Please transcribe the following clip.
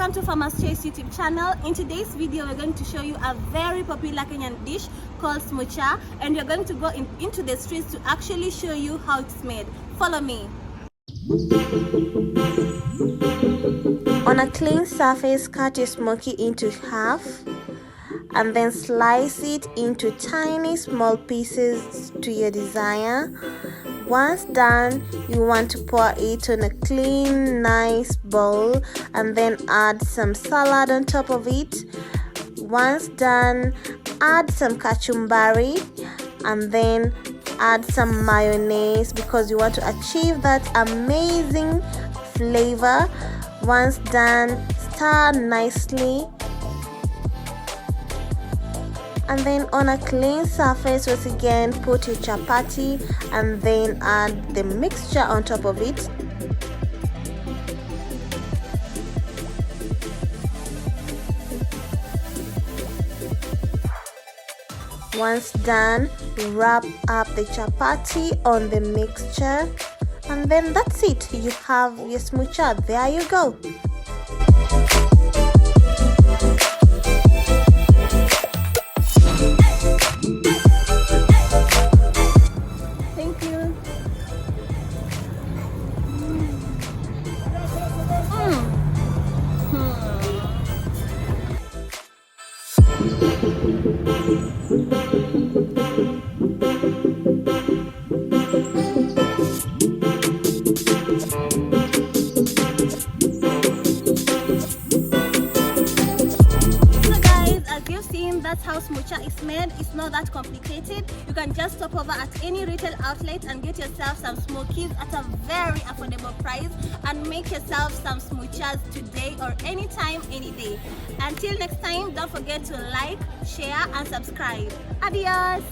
Welcome to Farmer's Choice YouTube channel. In today's video, we're going to show you a very popular Kenyan dish called Smocha, and we're going to go into the streets to actually show you how it's made. Follow me. On a clean surface, cut your smoky into half and then slice it into tiny small pieces to your desire. Once done, you want to pour it on a clean, nice bowl and then add some salad on top of it. Once done, add some kachumbari and then add some mayonnaise because you want to achieve that amazing flavor. Once done, stir nicely. And then on a clean surface, once again, put your chapati and then add the mixture on top of it. Once done, wrap up the chapati on the mixture, and then that's it. You have your smocha. There you go. That's how smocha is made. It's not that complicated. You can just stop over at any retail outlet and get yourself some Smokies at a very affordable price and make yourself some smochas today or anytime, any day. Until next time, don't forget to like, share and subscribe. Adios!